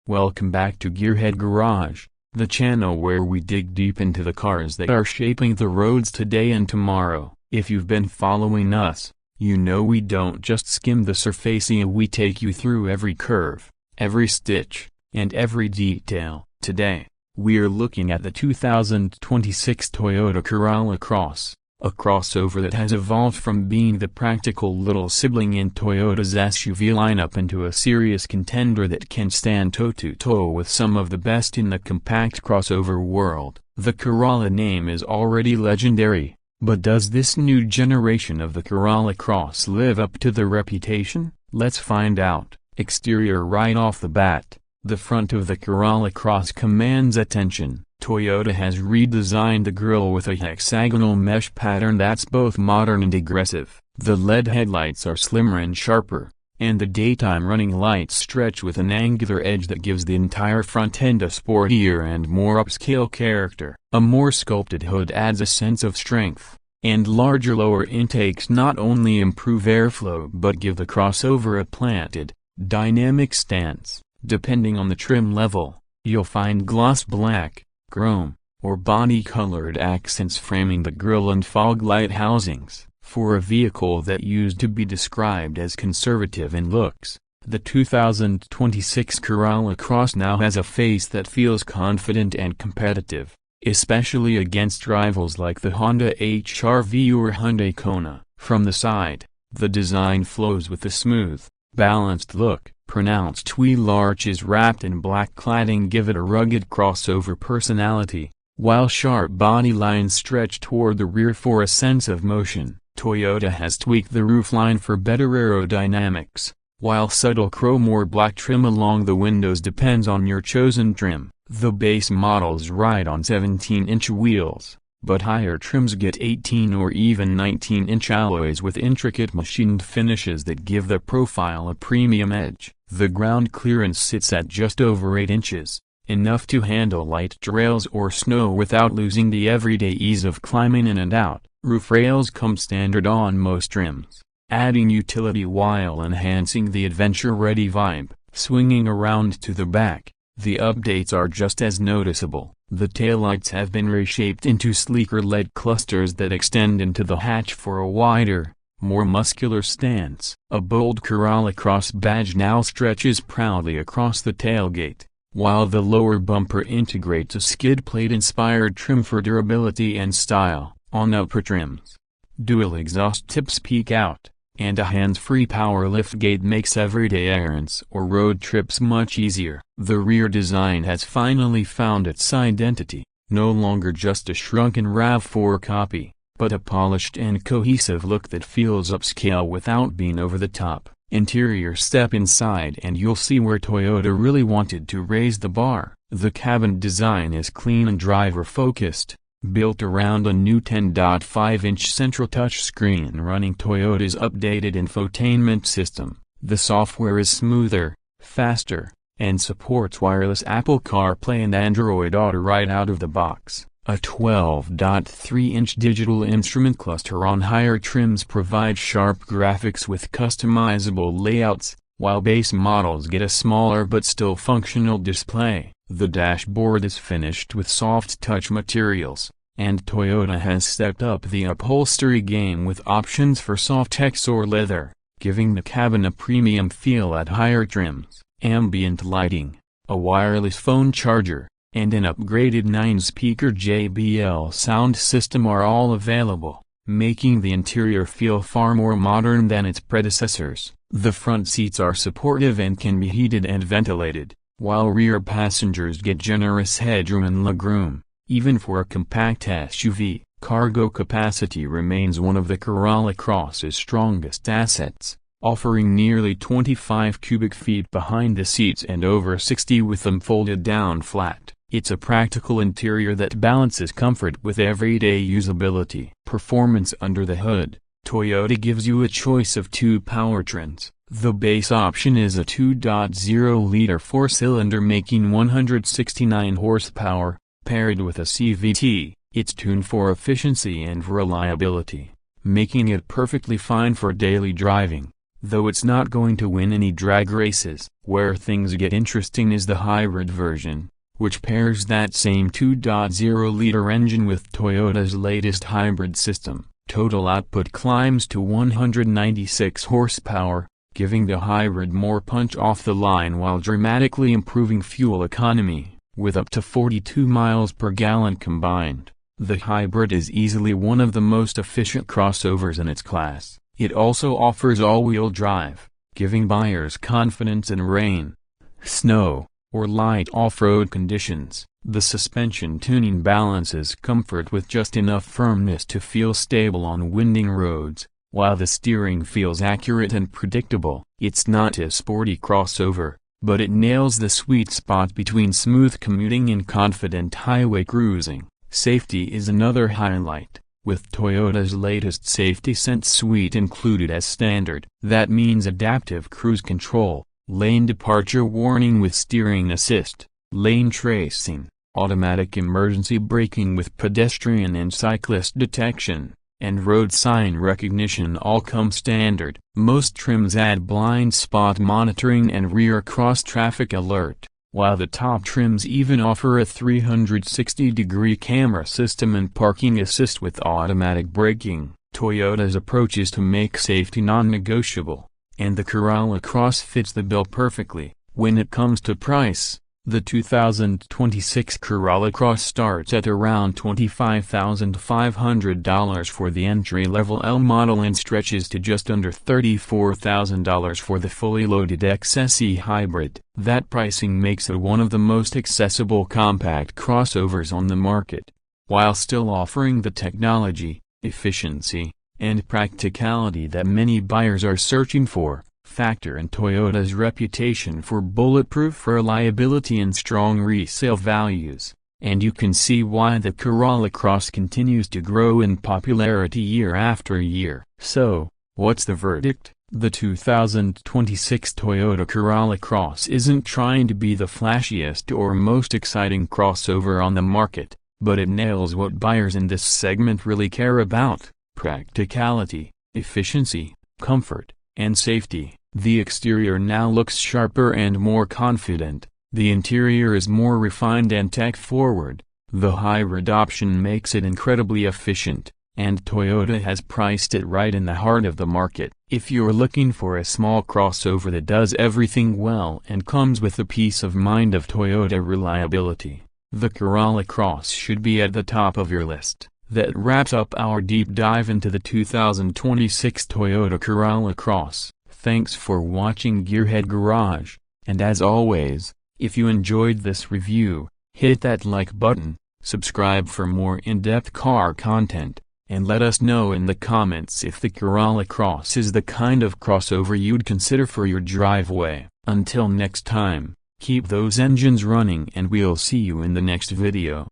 Welcome back to Gearhead Garage, the channel where we dig deep into the cars that are shaping the roads today and tomorrow. If you've been following us, you know we don't just skim the surface, we take you through every curve, every stitch, and every detail. Today, we're looking at the 2026 Toyota Corolla Cross, a crossover that has evolved from being the practical little sibling in Toyota's SUV lineup into a serious contender that can stand toe-to-toe with some of the best in the compact crossover world. The Corolla name is already legendary, but does this new generation of the Corolla Cross live up to the reputation? Let's find out. Exterior. Right off the bat, the front of the Corolla Cross commands attention. Toyota has redesigned the grille with a hexagonal mesh pattern that's both modern and aggressive. The LED headlights are slimmer and sharper, and the daytime running lights stretch with an angular edge that gives the entire front end a sportier and more upscale character. A more sculpted hood adds a sense of strength, and larger lower intakes not only improve airflow but give the crossover a planted, dynamic stance. Depending on the trim level, you'll find gloss black, chrome, or body-colored accents framing the grille and fog light housings. For a vehicle that used to be described as conservative in looks, the 2026 Corolla Cross now has a face that feels confident and competitive, especially against rivals like the Honda HR-V or Hyundai Kona. From the side, the design flows with a smooth, balanced look. Pronounced wheel arches wrapped in black cladding give it a rugged crossover personality, while sharp body lines stretch toward the rear for a sense of motion. Toyota has tweaked the roofline for better aerodynamics, while subtle chrome or black trim along the windows depends on your chosen trim. The base models ride on 17-inch wheels, but higher trims get 18 or even 19-inch alloys with intricate machined finishes that give the profile a premium edge. The ground clearance sits at just over 8 inches, enough to handle light trails or snow without losing the everyday ease of climbing in and out. Roof rails come standard on most trims, adding utility while enhancing the adventure-ready vibe. Swinging around to the back, the updates are just as noticeable. The taillights have been reshaped into sleeker LED clusters that extend into the hatch for a wider, more muscular stance. A bold Corolla Cross badge now stretches proudly across the tailgate, while the lower bumper integrates a skid plate-inspired trim for durability and style. On upper trims, dual exhaust tips peek out, and a hands-free power liftgate makes everyday errands or road trips much easier. The rear design has finally found its identity, no longer just a shrunken RAV4 copy, but a polished and cohesive look that feels upscale without being over the top. Interior. Step inside and you'll see where Toyota really wanted to raise the bar. The cabin design is clean and driver-focused, built around a new 10.5-inch central touchscreen running Toyota's updated infotainment system. The software is smoother, faster, and supports wireless Apple CarPlay and Android Auto right out of the box. A 12.3-inch digital instrument cluster on higher trims provides sharp graphics with customizable layouts, while base models get a smaller but still functional display. The dashboard is finished with soft touch materials, and Toyota has stepped up the upholstery game with options for Softex or leather, giving the cabin a premium feel at higher trims. Ambient lighting, a wireless phone charger, and an upgraded 9-speaker JBL sound system are all available, making the interior feel far more modern than its predecessors. The front seats are supportive and can be heated and ventilated, while rear passengers get generous headroom and legroom. Even for a compact SUV, cargo capacity remains one of the Corolla Cross's strongest assets, offering nearly 25 cubic feet behind the seats and over 60 with them folded down flat. It's a practical interior that balances comfort with everyday usability. Performance. Under the hood, Toyota gives you a choice of two powertrains. The base option is a 2.0-liter four-cylinder making 169 horsepower, paired with a CVT. It's tuned for efficiency and reliability, making it perfectly fine for daily driving. though it's not going to win any drag races. Where things get interesting is the hybrid version, which pairs that same 2.0-liter engine with Toyota's latest hybrid system. Total output climbs to 196 horsepower, giving the hybrid more punch off the line while dramatically improving fuel economy, with up to 42 miles per gallon combined. The hybrid is easily one of the most efficient crossovers in its class. It also offers all-wheel drive, giving buyers confidence in rain, snow, or light off-road conditions. The suspension tuning balances comfort with just enough firmness to feel stable on winding roads, while the steering feels accurate and predictable. It's not a sporty crossover, but it nails the sweet spot between smooth commuting and confident highway cruising. Safety is another highlight, with Toyota's latest Safety Sense suite included as standard. That means adaptive cruise control, lane departure warning with steering assist, lane tracing, automatic emergency braking with pedestrian and cyclist detection, and road sign recognition all come standard. Most trims add blind spot monitoring and rear cross traffic alert, while the top trims even offer a 360-degree camera system and parking assist with automatic braking. Toyota's approach is to make safety non-negotiable, and the Corolla Cross fits the bill perfectly. When it comes to price, the 2026 Corolla Cross starts at around $25,500 for the entry-level L model and stretches to just under $34,000 for the fully loaded XSE hybrid. That pricing makes it one of the most accessible compact crossovers on the market, while still offering the technology, efficiency, and practicality that many buyers are searching for. Factor in Toyota's reputation for bulletproof reliability and strong resale values, and you can see why the Corolla Cross continues to grow in popularity year after year. So, what's the verdict? The 2026 Toyota Corolla Cross isn't trying to be the flashiest or most exciting crossover on the market, but it nails what buyers in this segment really care about: practicality, efficiency, comfort, and safety. The exterior now looks sharper and more confident, the interior is more refined and tech-forward, the hybrid option makes it incredibly efficient, and Toyota has priced it right in the heart of the market. If you're looking for a small crossover that does everything well and comes with the peace of mind of Toyota reliability, the Corolla Cross should be at the top of your list. That wraps up our deep dive into the 2026 Toyota Corolla Cross. Thanks for watching Gearhead Garage, and as always, if you enjoyed this review, hit that like button, subscribe for more in-depth car content, and let us know in the comments if the Corolla Cross is the kind of crossover you'd consider for your driveway. Until next time, keep those engines running and we'll see you in the next video.